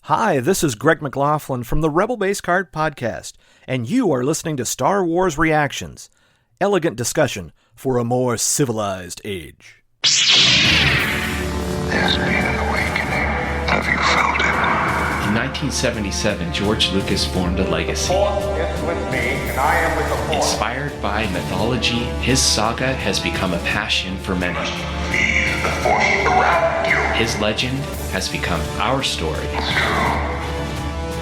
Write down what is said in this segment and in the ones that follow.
Hi, this is Greg McLaughlin from the Rebel Base Card Podcast, and you are listening to Star Wars Reactions, elegant discussion for a more civilized age. There's been an awakening. Have you felt it? In 1977, George Lucas formed a legacy. The Force is with me, and I am with the Force. Inspired by mythology, his saga has become a passion for many. Feel the Force around you. His legend has become our story. It's true.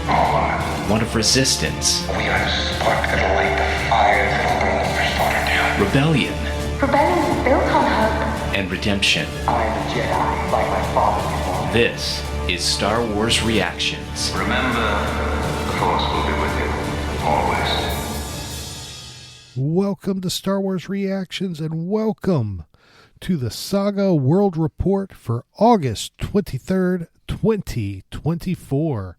All of it. One of resistance, We are the spark that'll light the fire that'll burn the first order down. rebellion, Rebellion is built on hope. and redemption. I am a Jedi, like my father before me. This is Star Wars Reactions. Remember, the Force will be with you. Always. Welcome to Star Wars Reactions and welcome to the Saga World Report for August 23rd, 2024.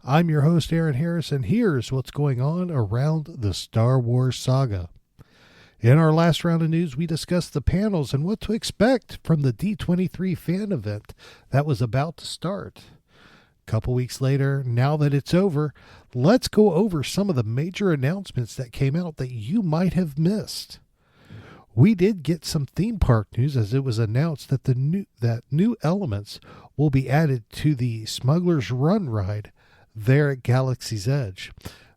I'm your host, Aaron Harris, and here's what's going on around the Star Wars saga. In our last round of news, we discussed the panels and what to expect from the D23 Fan Event that was about to start. A couple weeks later, now that it's over, let's go over some of the major announcements that came out that you might have missed. We did get some theme park news as it was announced that new elements will be added to the Smuggler's Run ride there at Galaxy's Edge.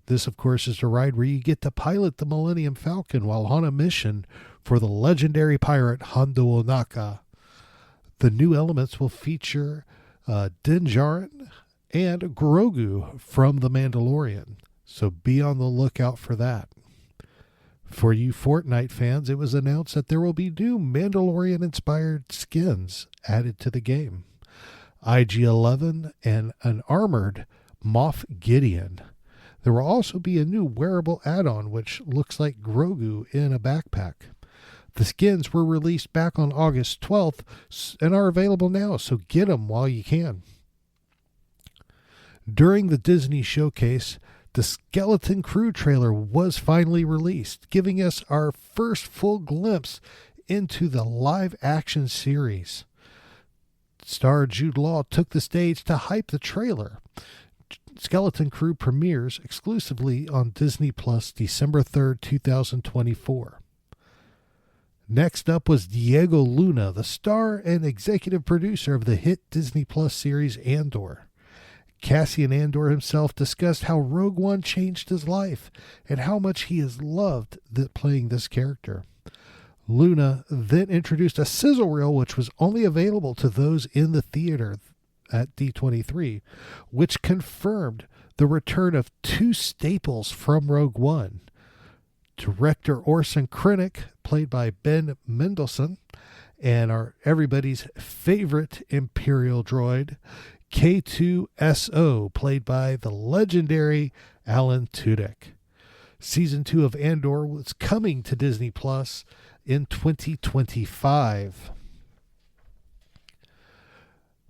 This, of course, is the ride where you get to pilot the Millennium Falcon while on a mission for the legendary pirate Hondo Ohnaka. The new elements will feature Din Djarin and Grogu from The Mandalorian, so be on the lookout for that. For you Fortnite fans, it was announced that there will be new Mandalorian-inspired skins added to the game. IG-11 and an armored Moff Gideon. There will also be a new wearable add-on which looks like Grogu in a backpack. The skins were released back on August 12th and are available now, so get them while you can. During the Disney Showcase, the Skeleton Crew trailer was finally released, giving us our first full glimpse into the live-action series. Star Jude Law took the stage to hype the trailer. Skeleton Crew premieres exclusively on Disney Plus December 3rd, 2024. Next up was Diego Luna, the star and executive producer of the hit Disney Plus series Andor. Cassian Andor himself discussed how Rogue One changed his life and how much he has loved playing this character. Luna then introduced a sizzle reel which was only available to those in the theater at D23, which confirmed the return of two staples from Rogue One. Director Orson Krennic, played by Ben Mendelsohn, and everybody's favorite Imperial droid, K2SO, played by the legendary Alan Tudyk. Season 2 of Andor was coming to Disney Plus in 2025.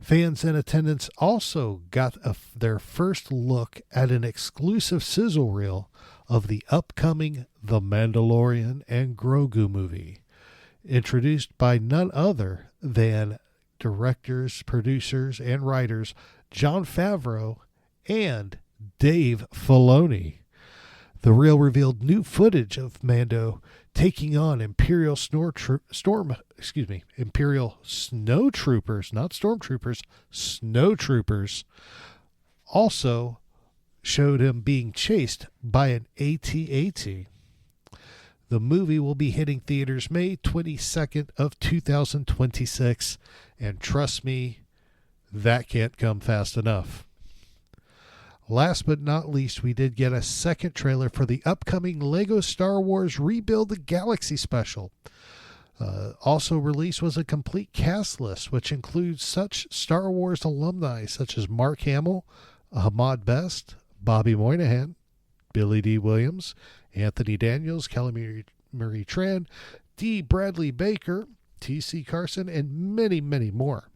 Fans in attendance also got their first look at an exclusive sizzle reel of the upcoming The Mandalorian and Grogu movie, introduced by none other than directors, producers, and writers Jon Favreau and Dave Filoni. The reel revealed new footage of Mando taking on Imperial snowtroopers, not stormtroopers, snowtroopers. Also showed him being chased by an AT-AT. The movie will be hitting theaters May 22nd of 2026, and trust me, that can't come fast enough. Last but not least, we did get a second trailer for the upcoming LEGO Star Wars Rebuild the Galaxy special. Also released was a complete cast list, which includes such Star Wars alumni such as Mark Hamill, Ahmad Best, Bobby Moynihan, Billy D. Williams, Anthony Daniels, Kelly Marie Tran, D. Bradley Baker, T.C. Carson, and many, many more.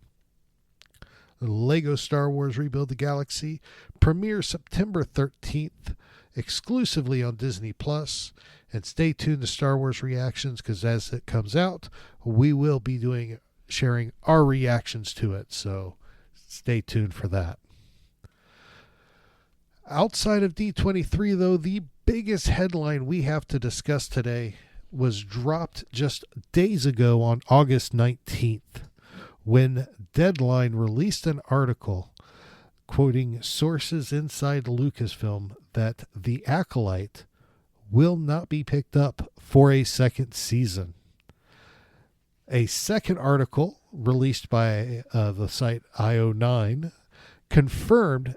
LEGO Star Wars Rebuild the Galaxy premieres September 13th exclusively on Disney Plus. And stay tuned to Star Wars Reactions, because as it comes out, we will be sharing our reactions to it. So stay tuned for that. Outside of D23, though, the biggest headline we have to discuss today was dropped just days ago on August 19th when Deadline released an article quoting sources inside Lucasfilm that The Acolyte will not be picked up for a second season. A second article released by the site IO9 confirmed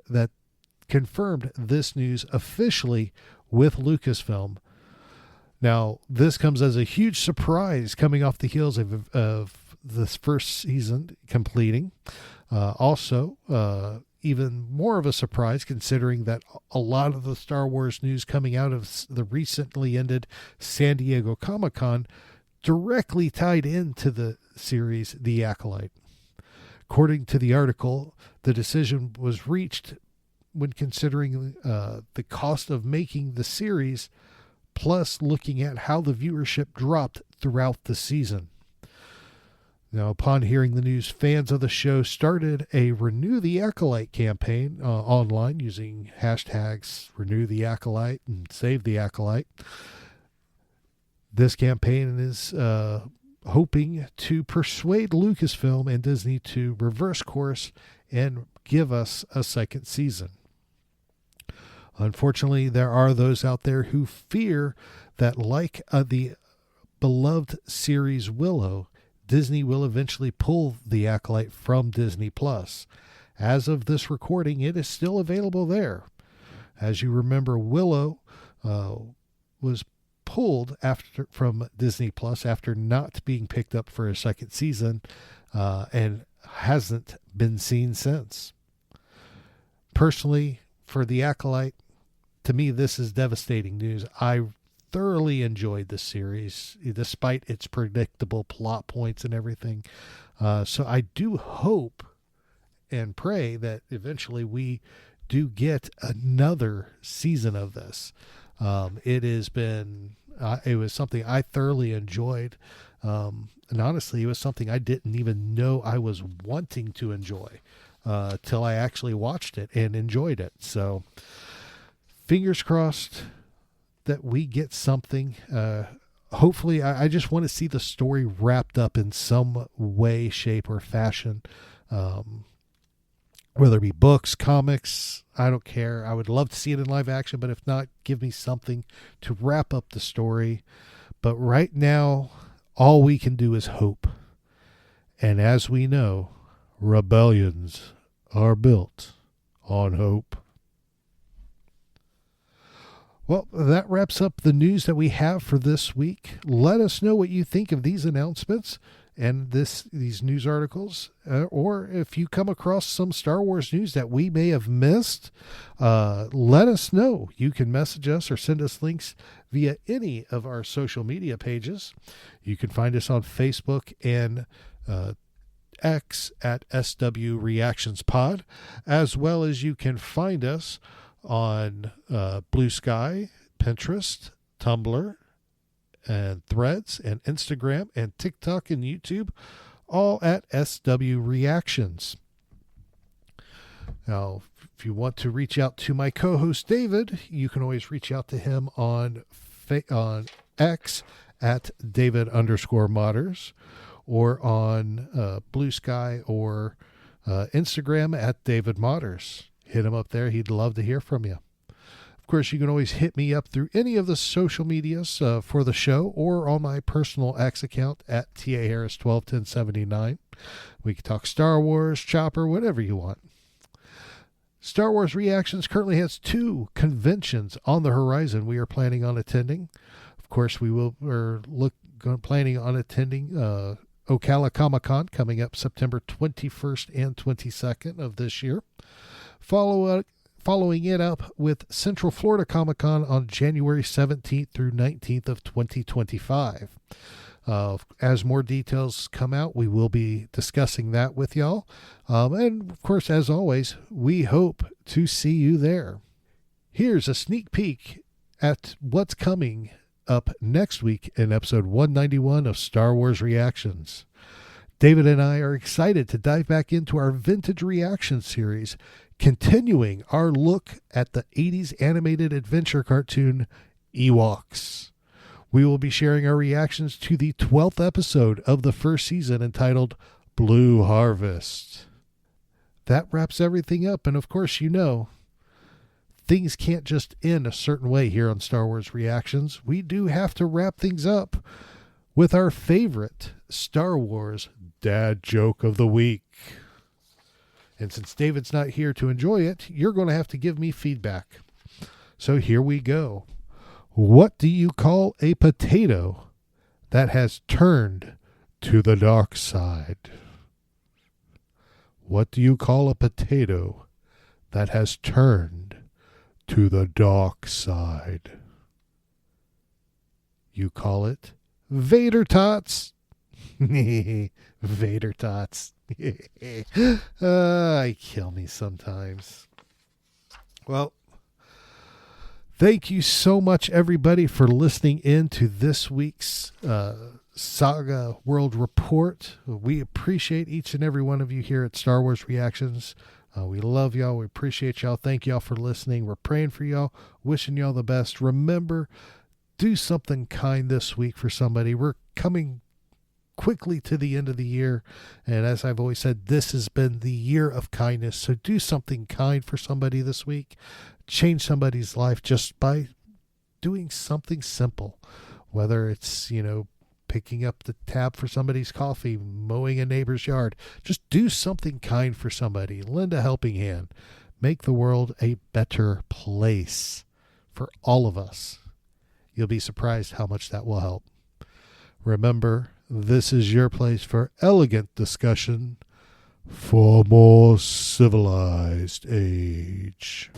this news officially with Lucasfilm. Now, this comes as a huge surprise coming off the heels of this first season completing. Even more of a surprise considering that a lot of the Star Wars news coming out of the recently ended San Diego Comic-Con directly tied into the series The Acolyte. According to the article, the decision was reached when considering the cost of making the series, plus looking at how the viewership dropped throughout the season. Now, upon hearing the news, fans of the show started a Renew the Acolyte campaign online using hashtags Renew the Acolyte and Save the Acolyte. This campaign is hoping to persuade Lucasfilm and Disney to reverse course and give us a second season. Unfortunately, there are those out there who fear that, like the beloved series Willow, Disney will eventually pull The Acolyte from Disney+. As of this recording, it is still available there. As you remember, Willow was pulled from Disney+ after not being picked up for a second season and hasn't been seen since. Personally, for The Acolyte, to me, this is devastating news. I thoroughly enjoyed the series, despite its predictable plot points and everything. So I do hope and pray that eventually we do get another season of this. It was something I thoroughly enjoyed. And honestly, it was something I didn't even know I was wanting to enjoy till I actually watched it and enjoyed it. So fingers crossed that we get something. Hopefully, I just want to see the story wrapped up in some way, shape, or fashion. Whether it be books, comics, I don't care. I would love to see it in live action, but if not, give me something to wrap up the story. But right now, all we can do is hope. And as we know, rebellions are built on hope. Well, that wraps up the news that we have for this week. Let us know what you think of these announcements and these news articles, or if you come across some Star Wars news that we may have missed, let us know. You can message us or send us links via any of our social media pages. You can find us on Facebook and X at SW Reactions Pod, as well as you can find us on Blue Sky, Pinterest, Tumblr, and Threads, and Instagram, and TikTok, and YouTube, all at SW Reactions. Now, if you want to reach out to my co-host David, you can always reach out to him on X at David_Modders, or on Blue Sky or Instagram at David Modders. Hit him up there. He'd love to hear from you. Of course, you can always hit me up through any of the social medias for the show, or on my personal X account at TAHarris121079. We can talk Star Wars, Chopper, whatever you want. Star Wars Reactions currently has 2 conventions on the horizon we are planning on attending. Of course, we're planning on attending Ocala Comic-Con coming up September 21st and 22nd of this year. Following it up with Central Florida Comic-Con on January 17th through 19th of 2025. As more details come out, we will be discussing that with y'all. And, of course, as always, we hope to see you there. Here's a sneak peek at what's coming up next week in episode 191 of Star Wars Reactions. David and I are excited to dive back into our vintage reaction series, continuing our look at the 80s animated adventure cartoon Ewoks. We will be sharing our reactions to the 12th episode of the first season entitled Blue Harvest. That wraps everything up, and of course, you know, things can't just end a certain way here on Star Wars Reactions. We do have to wrap things up with our favorite Star Wars dad joke of the week. And since David's not here to enjoy it, you're going to have to give me feedback. So here we go. What do you call a potato that has turned to the dark side? What do you call a potato that has turned to the dark side? You call it Vader Tots. Vader Tots. I kill me sometimes. Well, thank you so much, everybody, for listening in to this week's Saga World Report. We appreciate each and every one of you here at Star Wars Reactions. We love y'all. We appreciate y'all. Thank y'all for listening. We're praying for y'all, wishing y'all the best. Remember, do something kind this week for somebody. We're coming quickly to the end of the year, and as I've always said, this has been the year of kindness. So do something kind for somebody this week. Change somebody's life just by doing something simple, whether it's, you know, picking up the tab for somebody's coffee, mowing a neighbor's yard. Just do something kind for somebody. Lend a helping hand. Make the world a better place for all of us. You'll be surprised how much that will help. Remember, this is your place for elegant discussion for a more civilized age.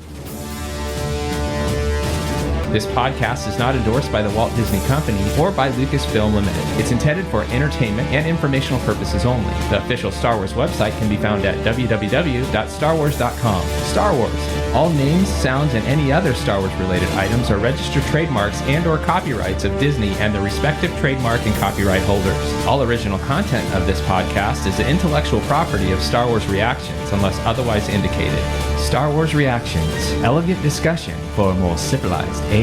This podcast is not endorsed by the Walt Disney Company or by Lucasfilm Limited. It's intended for entertainment and informational purposes only. The official Star Wars website can be found at www.starwars.com. Star Wars. All names, sounds, and any other Star Wars-related items are registered trademarks and/or copyrights of Disney and the respective trademark and copyright holders. All original content of this podcast is the intellectual property of Star Wars Reactions unless otherwise indicated. Star Wars Reactions. Elegant discussion for a more civilized age.